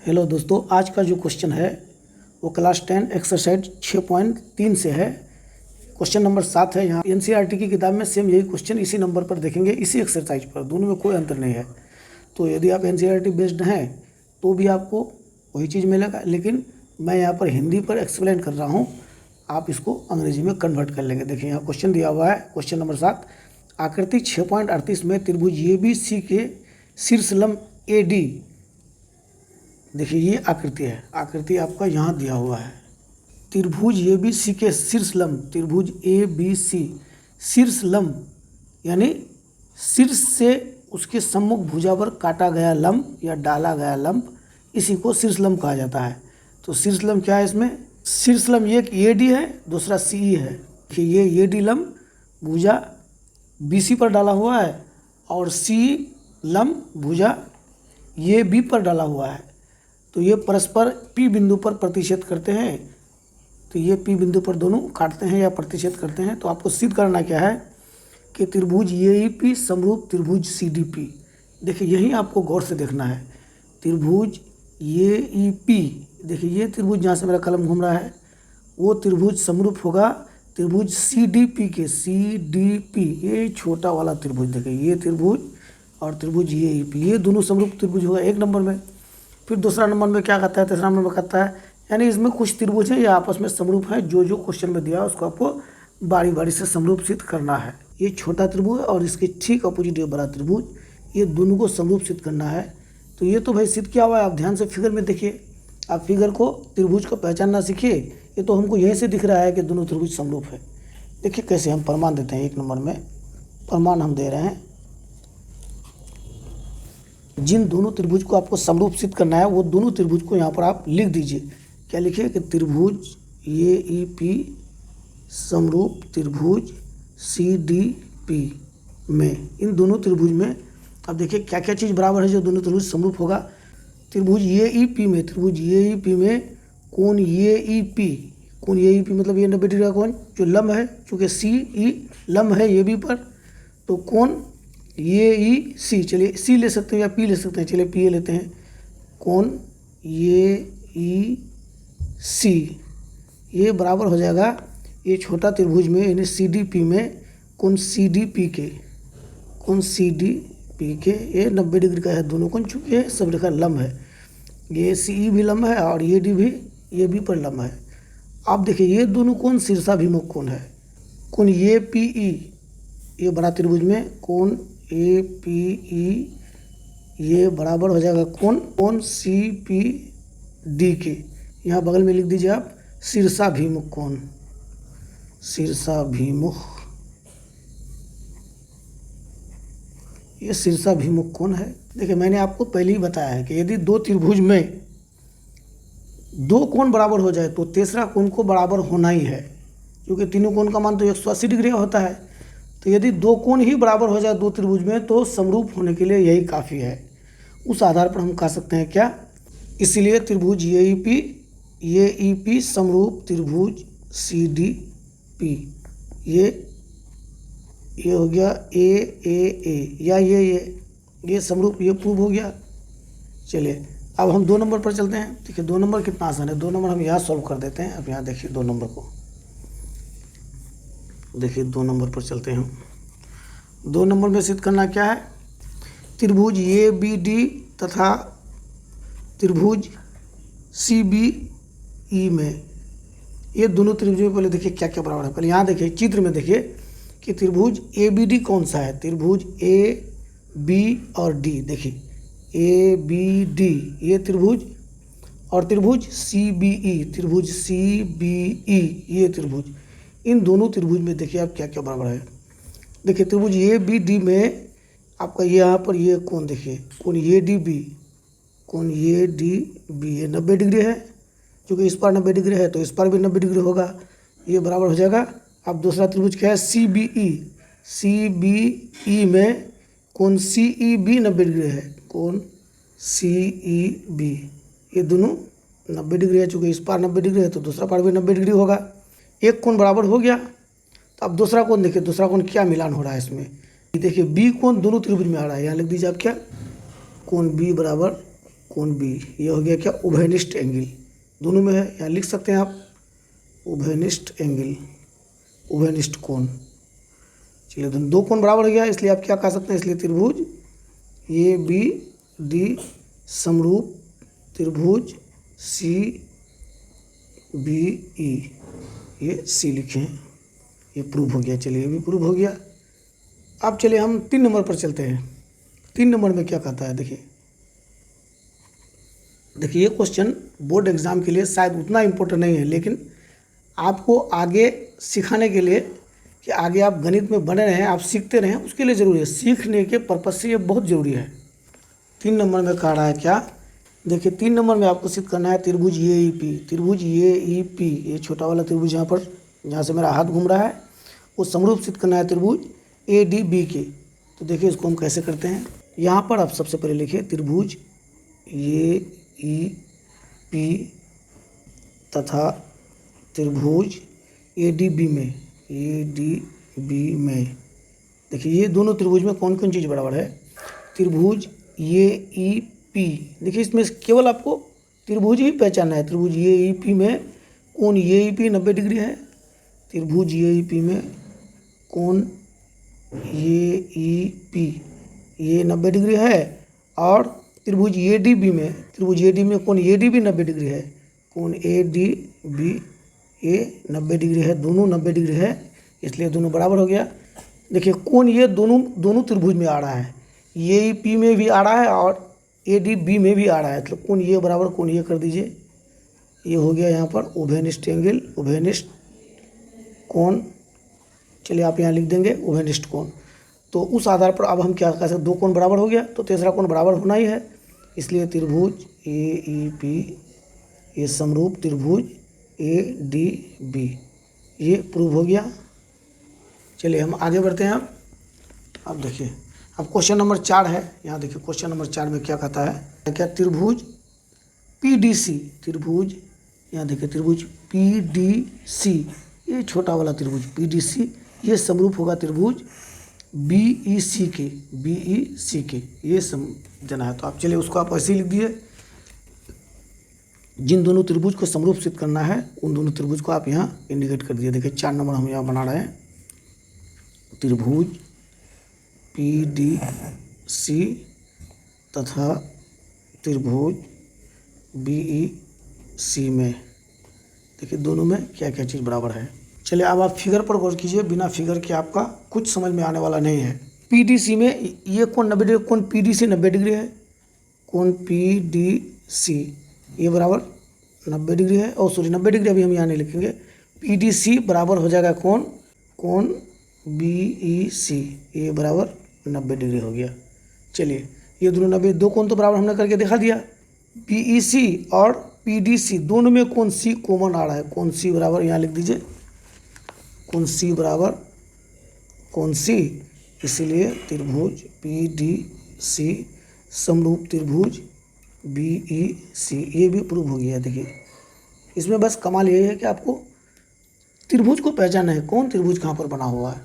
Hello दोस्तों, आज का जो क्वेश्चन है वो क्लास 10 एक्सरसाइज 6.3 से है। क्वेश्चन नंबर 7 है। यहाँ एनसीईआरटी की किताब में सेम यही क्वेश्चन इसी नंबर पर देखेंगे, इसी एक्सरसाइज पर, दोनों में कोई अंतर नहीं है। तो यदि आप एनसीईआरटी बेस्ड हैं तो भी आपको वही चीज़ मिलेगा, लेकिन मैं यहाँ पर हिंदी पर एक्सप्लेन कर रहा हूँ, आप इसको अंग्रेजी में कन्वर्ट कर लेंगे। देखिए यहाँ क्वेश्चन दिया हुआ है, क्वेश्चन नंबर 7, आकृति 6.38 में त्रिभुज ABC के शीर्षलंब AD, देखिए ये आकृति है, आकृति आपका यहाँ दिया हुआ है। त्रिभुज ABC के शीर्षलंब, त्रिभुज ABC शीर्षलंब यानी शीर्ष से उसके सम्मुख भुजा पर काटा गया लंब या डाला गया लंब, इसी को शीर्षलंब कहा जाता है। तो शीर्षलंब क्या है इसमें? शीर्षलंब एक AD है, दूसरा CE है। देखिए ये AD लंब भुजा BC पर डाला हुआ है और CE लंब भुजा AB पर डाला हुआ है। तो ये परस्पर P बिंदु पर प्रतिच्छेद करते हैं। तो ये P बिंदु पर दोनों काटते हैं या प्रतिच्छेद करते हैं। तो आपको सिद्ध करना क्या है कि त्रिभुज AEP समरूप त्रिभुज CDP। देखिए यही आपको गौर से देखना है। त्रिभुज AEP, देखिए ये त्रिभुज जहाँ से मेरा कलम घूम रहा है वो त्रिभुज समरूप होगा त्रिभुज CDP के। CDP ये छोटा वाला त्रिभुज, देखिए ये त्रिभुज और त्रिभुज AEP, ये दोनों समरूप त्रिभुज होगा एक नंबर में। फिर दूसरा नंबर में क्या कहता है, तीसरा नंबर में कहता है, यानी इसमें कुछ त्रिभुज हैं ये आपस में समरूप हैं। जो क्वेश्चन में दिया है उसको आपको बारी बारी से समरूप सिद्ध करना है। ये छोटा त्रिभुज और इसके ठीक अपोजिट ये बड़ा त्रिभुज, ये दोनों को समरूप सिद्ध करना है। तो ये तो भाई सिद्ध क्या हुआ है, आप ध्यान से फिगर में देखिए। आप फिगर को, त्रिभुज को पहचानना सीखिए। ये तो हमको यहीं से दिख रहा है कि दोनों त्रिभुज समरूप है। देखिए कैसे हम प्रमाण देते हैं। एक नंबर में प्रमाण हम दे रहे हैं, जिन दोनों त्रिभुज को आपको समरूप सिद्ध करना है वो दोनों त्रिभुज को यहाँ पर आप लिख दीजिए। क्या लिखिए कि त्रिभुज AEP समरूप त्रिभुज CDP में, इन दोनों त्रिभुज में अब देखिए क्या क्या चीज़ बराबर है जो दोनों त्रिभुज समरूप होगा। त्रिभुज AEP में, त्रिभुज AEP में कोण AEP, कोण AEP मतलब ये 90 डिग्री का कोण जो लंब है, चूँकि CE लंब है AB पर, तो कोण AEC, चलिए C ले सकते हैं या P ले सकते हैं, चलिए P लेते हैं। कोण AEC ये बराबर हो जाएगा ये छोटा त्रिभुज में यानी CDP में कोण CDP के, कोण CDP के ये 90 डिग्री का है दोनों कोण, चूँकि ये सब रेखा लंब है। ये CE भी लंब है और AD भी AB पर लंब है। आप देखिए ये दोनों कोण शीर्षाभिमुख कोण है। कोण APE ये बड़ा त्रिभुज में कोण APE ये बराबर हो जाएगा कोण CPD के। यहाँ बगल में लिख दीजिए आप शीर्षाभिमुख कोण, शीर्षाभिमुख, ये शीर्षाभिमुख कोण है। देखिए मैंने आपको पहले ही बताया है कि यदि दो त्रिभुज में दो कोण बराबर हो जाए तो तीसरा कोण को बराबर होना ही है, क्योंकि तीनों कोण का मान तो 180 डिग्री होता है। तो यदि दो कोण ही बराबर हो जाए दो त्रिभुज में तो समरूप होने के लिए यही काफ़ी है। उस आधार पर हम कह सकते हैं क्या, इसीलिए त्रिभुज AEP समरूप त्रिभुज CDP, ये हो गया AAA या ये समरूप, ये प्रूव हो गया। चलिए अब हम 2 नंबर पर चलते हैं। देखिए 2 नंबर कितना आसान है। 2 नंबर हम यहाँ सॉल्व कर देते हैं। अब यहाँ देखिए 2 नंबर को, देखिए 2 नंबर पर चलते हैं। 2 नंबर में सिद्ध करना क्या है, त्रिभुज ABD तथा त्रिभुज CBE में, ये दोनों त्रिभुज में पहले देखिए क्या क्या बराबर है। पहले यहाँ देखिए चित्र में देखिए कि त्रिभुज ABD कौन सा है, त्रिभुज AB और D, देखिए ABD ये त्रिभुज, और त्रिभुज CBE, त्रिभुज CBE ये त्रिभुज, इन दोनों त्रिभुज में देखिए आप क्या क्या बराबर है। देखिए त्रिभुज ABD में आपका यहाँ पर ये कोण देखिए, कोण ADB, कोण ADB ये 90 डिग्री है, क्योंकि इस पर 90 डिग्री है तो इस पर भी 90 डिग्री होगा, ये बराबर हो जाएगा। अब दूसरा त्रिभुज क्या है CBE, CBE में कोण CEB 90 डिग्री है, कोण CEB ये दोनों 90 डिग्री है, चूँकि इस पर 90 डिग्री है तो दूसरा पर भी 90 डिग्री होगा। एक कोण बराबर हो गया। तो अब दूसरा कोण देखिए, दूसरा कोण क्या मिलान हो रहा है इसमें, देखिए B कोण दोनों त्रिभुज में आ रहा है। यहाँ लिख दीजिए आप क्या, कोण B बराबर कोण बी। ये हो गया क्या, उभयनिष्ठ एंगल, दोनों में है, यहाँ लिख सकते हैं आप उभयनिष्ठ एंगल, उभयनिष्ठ कोण। चलिए दो कोण बराबर हो गया, इसलिए आप क्या कह सकते हैं, इसलिए त्रिभुज ए बी डी समरूप त्रिभुज सी बी ई, ये सी लिखे हैं, ये प्रूव हो गया। चलिए ये भी प्रूव हो गया। अब चलिए हम 3 नंबर पर चलते हैं। 3 नंबर में क्या कहता है, देखिए ये क्वेश्चन बोर्ड एग्ज़ाम के लिए शायद उतना इम्पोर्टेंट नहीं है, लेकिन आपको आगे सिखाने के लिए कि आगे आप गणित में बने रहें, आप सीखते रहें, उसके लिए ज़रूरी है। सीखने के पर्पज़ से ये बहुत ज़रूरी है। 3 नंबर में कह रहा है क्या, देखिए 3 नंबर में आपको सिद्ध करना है त्रिभुज ए ई पी। त्रिभुज ए ई पी, ये छोटा वाला त्रिभुज यहाँ पर, जहाँ से मेरा हाथ घूम रहा है, वो समरूप सिद्ध करना है त्रिभुज ए डी बी के। तो देखिए इसको हम कैसे करते हैं। यहाँ पर आप सबसे पहले लिखिए त्रिभुज ए ई पी तथा त्रिभुज ए डी बी में, ए डी बी में देखिए ये दोनों त्रिभुज में कौन कौन चीज़ बराबर है। त्रिभुज ए ई पी, देखिए इसमें केवल आपको त्रिभुज ही पहचानना है। त्रिभुज ए ई पी में कोण ए ई पी 90 डिग्री है। त्रिभुज ए ई पी में कोण ए ई पी ये 90 डिग्री है, और त्रिभुज ए डी बी में, त्रिभुज ए डी में कोण ए डी बी 90 डिग्री है। कोण ए डी बी ये 90 डिग्री है, दोनों 90 डिग्री है, इसलिए दोनों बराबर हो गया। देखिए कोण ये दोनों त्रिभुज में आ रहा है, ए ई पी में भी आ रहा है और ए डी बी में भी आ रहा है, तो कोण ये बराबर कोण ये कर दीजिए। ये हो गया यहाँ पर उभयनिष्ठ एंगल, उभयनिष्ठ कोण। चलिए आप यहाँ लिख देंगे उभयनिष्ठ कोण। तो उस आधार पर अब हम क्या कह सकते, 2 कोण बराबर हो गया, तो तीसरा कोण बराबर होना ही है, इसलिए त्रिभुज ए ई पी ये समरूप त्रिभुज ए डी बी, ये प्रूव हो गया। चलिए हम आगे बढ़ते हैं। अब देखिए अब क्वेश्चन नंबर 4 है। यहाँ देखिए क्वेश्चन नंबर 4 में क्या कहता है, क्या त्रिभुज पी डी सी, त्रिभुज यहाँ देखिए त्रिभुज पी डी सी, ये छोटा वाला त्रिभुज पी डी सी ये समरूप होगा त्रिभुज बी ई सी के, बी ई सी के, ये समझना है। तो आप चलिए उसको आप ऐसे ही लिख दिए। जिन दोनों त्रिभुज को समरूप सिद्ध करना है उन दोनों त्रिभुज को आप यहाँ इंडिकेट कर दिए। देखिए 4 नंबर हम यहाँ बना रहे हैं, त्रिभुज पी डी सी तथा त्रिभुज बी ई सी में, देखिए दोनों में क्या क्या चीज़ बराबर है। चलिए अब आप फिगर पर गौर कीजिए, बिना फिगर के आपका कुछ समझ में आने वाला नहीं है। पी डी सी में ये कोण 90 डिग्री, कोण पी डी सी 90 डिग्री है, कोण पी डी सी ये बराबर 90 डिग्री है, और सॉरी 90 डिग्री अभी हम यहाँ नहीं लिखेंगे। पी डी सी बराबर हो जाएगा कोण बी ई सी, ये बराबर 90 डिग्री हो गया। चलिए ये दोनों 90, 2 कोण तो बराबर हमने करके दिखा दिया। पी ई सी और पी डी सी दोनों में कोण सी कॉमन आ रहा है, कोण सी बराबर यहाँ लिख दीजिए, कोण सी बराबर कोण सी, इसलिए त्रिभुज पी डी सी समरूप त्रिभुज बी ई सी, ये भी प्रूव हो गया। देखिए इसमें बस कमाल यही है कि आपको त्रिभुज को पहचानना है, कौन त्रिभुज कहाँ पर बना हुआ है।